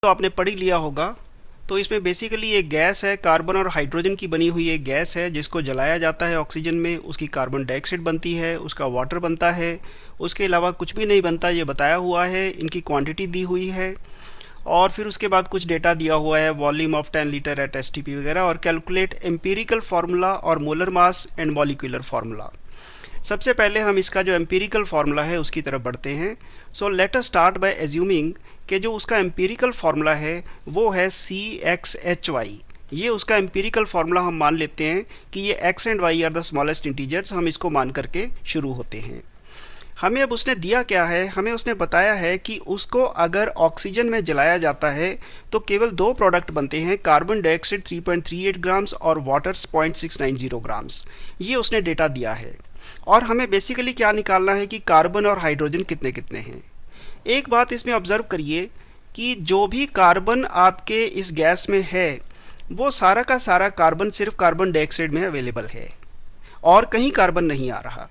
तो आपने पढ़ ही लिया होगा। तो इसमें बेसिकली एक गैस है, कार्बन और हाइड्रोजन की बनी हुई एक गैस है जिसको जलाया जाता है ऑक्सीजन में, उसकी कार्बन डाइऑक्साइड बनती है, उसका वाटर बनता है, उसके अलावा कुछ भी नहीं बनता, ये बताया हुआ है, इनकी क्वांटिटी दी हुई है और फिर उसके बाद कुछ डेटा दिया हुआ है, volume of 10 litre at STP वगैरह, और कैलकुलेट एम्पिरिकल फार्मूला और molar mass and molecular formula. सबसे पहले हम इसका जो एम्पिरिकल फार्मूला है उसकी तरफ बढ़ते हैं। So let us start by assuming कि जो उसका एम्पिरिकल फार्मूला है वो है CXHY। ये उसका एम्पिरिकल फार्मूला हम मान लेते हैं कि ये x and y are the smallest integers, हम इसको मान करके शुरू होते हैं। हमें अब उसने दिया क्या है, हमें उसने बताया है कि उसको अगर ऑक्सीजन में जलाया जाता है तो केवल दो प्रोडक्ट बनते हैं, कार्बन डाइऑक्साइड 3.38 ग्राम्स और वाटर 0.690 ग्राम्स। ये उसने डेटा दिया है और हमें बेसिकली क्या निकालना है कि कार्बन और हाइड्रोजन कितने कितने हैं। एक बात इसमें ऑब्जर्व करिए कि जो भी कार्बन आपके इस गैस में है वो सारा का सारा कार्बन सिर्फ कार्बन डाइऑक्साइड में अवेलेबल है और कहीं कार्बन नहीं आ रहा।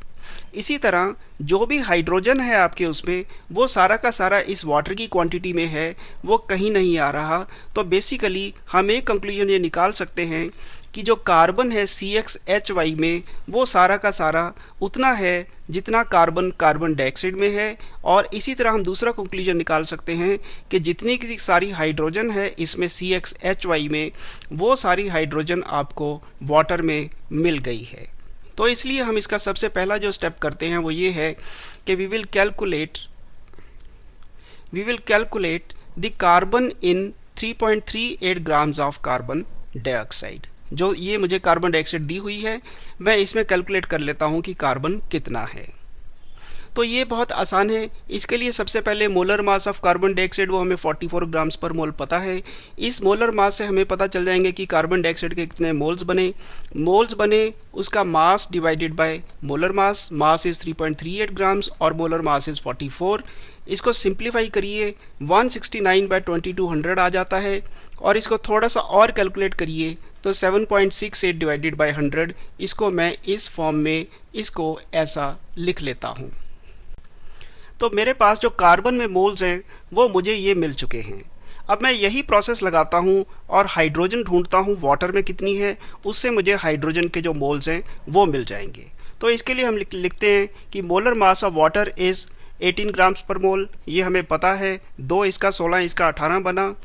इसी तरह जो भी हाइड्रोजन है आपके उसमें वो सारा का सारा इस वाटर की क्वांटिटी में है, वो कहीं नहीं आ रहा। तो बेसिकली हम एक कंक्लूजन ये निकाल सकते हैं कि जो कार्बन है CXHY में वो सारा का सारा उतना है जितना कार्बन कार्बन डाइऑक्साइड में है। और इसी तरह हम दूसरा कंक्लूजन निकाल सकते हैं कि जितनी की सारी हाइड्रोजन है इसमें CXHY में वो सारी हाइड्रोजन आपको वाटर में मिल गई है। तो इसलिए हम इसका सबसे पहला जो स्टेप करते हैं वो ये है कि we will calculate the carbon in 3.38 grams of carbon dioxide. जो ये मुझे कार्बन डाइऑक्साइड दी हुई है मैं इसमें कैलकुलेट कर लेता हूँ कि कार्बन कितना है। तो ये बहुत आसान है। इसके लिए सबसे पहले molar mass of carbon dioxide वो हमें 44 ग्राम्स पर मोल पता है। इस मोलर मास से हमें पता चल जाएंगे कि कार्बन डाइऑक्साइड के कितने मोल्स बने उसका mass divided by molar mass. Mass is 3.38 grams और मोलर मास इज़ 44। इसको सिंप्लीफाई करिए 169/2200 आ जाता है और इसको थोड़ा सा और कैलकुलेट करिए तो 7.68 डिवाइडेड बाय 100। इसको मैं इस फॉर्म में इसको ऐसा लिख लेता हूँ। तो मेरे पास जो कार्बन में मोल्स हैं वो मुझे ये मिल चुके हैं। अब मैं यही प्रोसेस लगाता हूँ और हाइड्रोजन ढूंढता हूँ वाटर में कितनी है, उससे मुझे हाइड्रोजन के जो मोल्स हैं वो मिल जाएंगे। तो इसके लिए हम लिखते हैं कि molar mass of water is 18 grams per मोल, ये हमें पता है। 2 इसका 16 इसका 18 बना।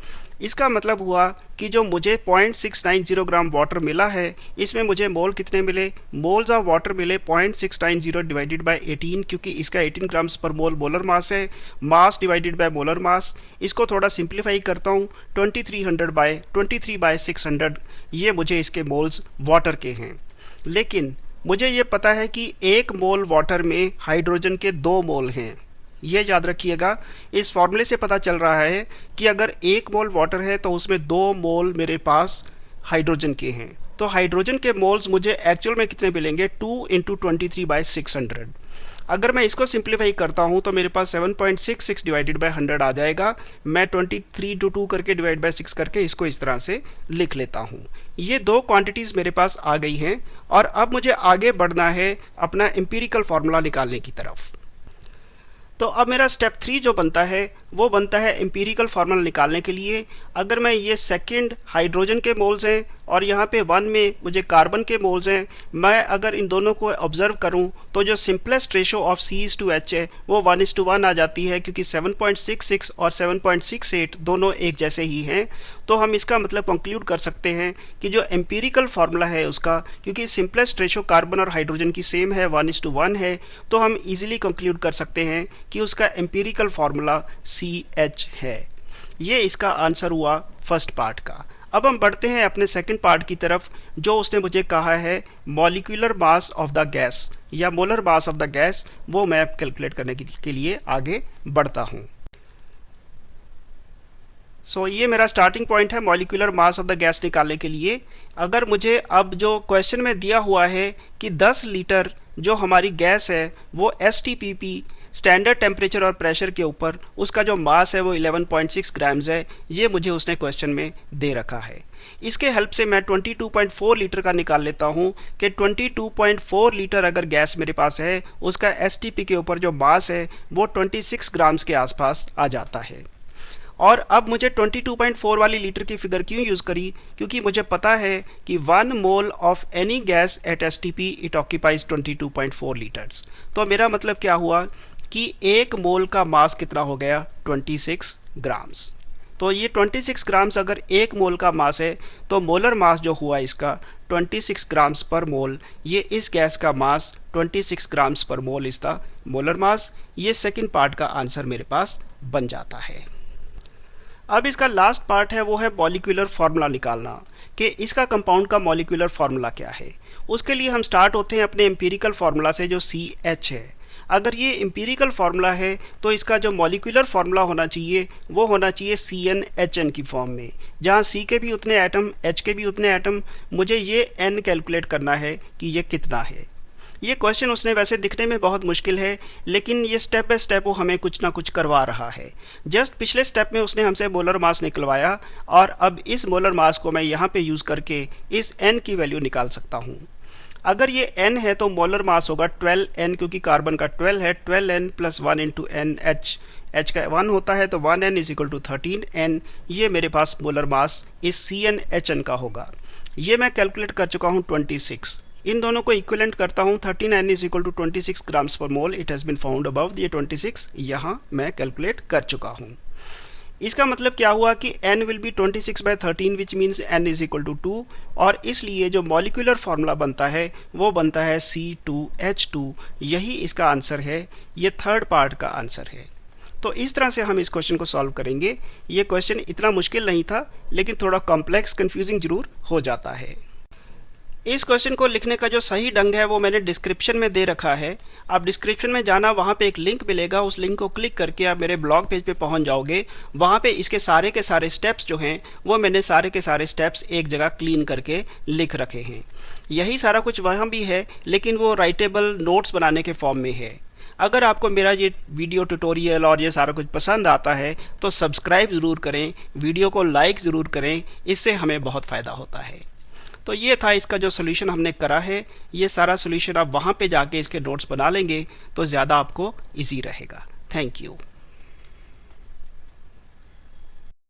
इसका मतलब हुआ कि जो मुझे 0.690 ग्राम वाटर मिला है इसमें मुझे मोल कितने मिले, मोल्स ऑफ वाटर मिले 0.690 डिवाइडेड बाय 18, क्योंकि इसका 18 ग्राम्स पर मोल मोलर मास है। Mass divided by molar mass, इसको थोड़ा सिंप्लीफाई करता हूँ 23/600, ये मुझे इसके मोल्स वाटर के हैं। लेकिन मुझे ये पता है कि 1 मोल वाटर में हाइड्रोजन के 2 मोल हैं। ये याद रखिएगा, इस फॉर्मूले से पता चल रहा है कि अगर 1 मोल वाटर है तो उसमें 2 मोल मेरे पास हाइड्रोजन के हैं। तो हाइड्रोजन के मोल्स मुझे एक्चुअल में कितने मिलेंगे, 2 × 23/600। अगर मैं इसको सिंप्लीफाई करता हूँ तो मेरे पास 7.66 डिवाइडेड बाय 100 आ जाएगा। मैं 23 × 2 करके डिवाइड बाय 6 करके इसको इस तरह से लिख लेता हूँ। ये 2 क्वांटिटीज़ मेरे पास आ गई हैं और अब मुझे आगे बढ़ना है अपना एम्पिरिकल फार्मूला निकालने की तरफ। तो अब मेरा स्टेप 3 जो बनता है वो बनता है एम्पिरिकल फार्मूला निकालने के लिए। अगर मैं ये सेकंड हाइड्रोजन के मोल्स हैं और यहाँ पे 1 में मुझे कार्बन के मोल्स हैं, मैं अगर इन दोनों को ऑब्जर्व करूँ तो जो सिंपलेस्ट रेशो ऑफ C/H है वो 1:1 आ जाती है, क्योंकि 7.66 और 7.68 दोनों एक जैसे ही हैं। तो हम इसका मतलब कंक्लूड कर सकते हैं कि जो एम्पिरिकल फार्मूला है उसका, क्योंकि सिंपलेस्ट रेशो कार्बन और हाइड्रोजन की सेम है 1:1 है, तो हम इजीली कंक्लूड कर सकते हैं कि उसका एम्पिरिकल फार्मूला CH है। ये इसका आंसर हुआ फर्स्ट पार्ट का। अब हम बढ़ते हैं अपने सेकंड पार्ट की तरफ, जो उसने मुझे कहा है molecular mass of the gas या molar mass of the gas, वो मैं कैलकुलेट करने के लिए आगे बढ़ता हूँ। सो ये मेरा स्टार्टिंग पॉइंट है molecular mass of the gas निकालने के लिए। अगर मुझे अब जो क्वेश्चन में दिया हुआ है कि 10 लीटर जो हमारी गैस है वो STPP स्टैंडर्ड टेम्परेचर और प्रेशर के ऊपर उसका जो मास है वो 11.6 ग्राम्स है, ये मुझे उसने क्वेश्चन में दे रखा है। इसके हेल्प से मैं 22.4 लीटर का निकाल लेता हूँ कि 22.4 लीटर अगर गैस मेरे पास है उसका STP के ऊपर जो मास है वो 26 ग्राम्स के आसपास आ जाता है। और अब मुझे 22.4 वाली लीटर की फिगर क्यों यूज़ करी, क्योंकि मुझे पता है कि 1 mole of any gas at STP it occupies 22.4 litres. तो मेरा मतलब क्या हुआ कि 1 मोल का मास कितना हो गया, 26 ग्राम्स। तो ये 26 ग्राम्स अगर 1 मोल का मास है तो मोलर मास जो हुआ इसका 26 ग्राम्स पर मोल। ये इस गैस का मास 26 ग्राम्स पर मोल इस द मोलर मास। ये सेकंड पार्ट का आंसर मेरे पास बन जाता है। अब इसका लास्ट पार्ट है वो है मॉलिक्यूलर फार्मूला निकालना कि इसका कंपाउंड का मॉलिक्यूलर फार्मूला क्या है। उसके लिए हम स्टार्ट होते हैं अपने एम्पिरिकल फार्मूला से जो CH है। अगर ये एम्पिरिकल फार्मूला है तो इसका जो मॉलिक्यूलर फार्मूला होना चाहिए वो होना चाहिए CnHn की फॉर्म में, जहाँ C के भी उतने एटम, H के भी उतने एटम। मुझे ये N कैलकुलेट करना है कि ये कितना है। ये क्वेश्चन उसने वैसे दिखने में बहुत मुश्किल है, लेकिन ये स्टेप बाय स्टेप वो हमें कुछ ना कुछ करवा रहा है। जस्ट पिछले स्टेप में उसने हमसे मोलर मास निकलवाया और अब इस मोलर मास को मैं यहाँ पे यूज़ करके इस N की वैल्यू निकाल सकता हूँ। अगर ये N है तो मोलर मास होगा 12N, क्योंकि कार्बन का 12 है, 12N + 1 × NH, H का 1 होता है तो 1N = 13N। ये मेरे पास मोलर मास इस CnHn का होगा। ये मैं कैलकुलेट कर चुका हूँ 26। इन दोनों को इक्विवेलेंट करता हूँ, 13N = 26 grams per mole. It has been found above, ये 26 यहाँ मैं कैलकुलेट कर चुका हूँ। इसका मतलब क्या हुआ कि n will be 26/13 which means n = 2, और इसलिए जो मॉलिक्यूलर फार्मूला बनता है वो बनता है C2H2। यही इसका आंसर है, ये थर्ड पार्ट का आंसर है। तो इस तरह से हम इस क्वेश्चन को सॉल्व करेंगे। ये क्वेश्चन इतना मुश्किल नहीं था, लेकिन थोड़ा कॉम्प्लेक्स, कंफ्यूजिंग जरूर हो जाता है। इस क्वेश्चन को लिखने का जो सही ढंग है वो मैंने डिस्क्रिप्शन में दे रखा है। आप डिस्क्रिप्शन में जाना, वहाँ पे एक लिंक मिलेगा, उस लिंक को क्लिक करके आप मेरे ब्लॉग पेज पे पहुँच जाओगे। वहाँ पे इसके सारे के सारे स्टेप्स जो हैं वो मैंने सारे के सारे स्टेप्स एक जगह क्लीन करके लिख रखे हैं। यही सारा कुछ वहाँ भी है, लेकिन वो राइटेबल नोट्स बनाने के फॉर्म में है। अगर आपको मेरा ये वीडियो ट्यूटोरियल और ये सारा कुछ पसंद आता है तो सब्सक्राइब ज़रूर करें, वीडियो को लाइक ज़रूर करें, इससे हमें बहुत फ़ायदा होता है। तो ये था इसका जो सोल्यूशन हमने करा है। ये सारा सोल्यूशन आप वहाँ पे जाके इसके नोट्स बना लेंगे तो ज़्यादा आपको इजी रहेगा। Thank you.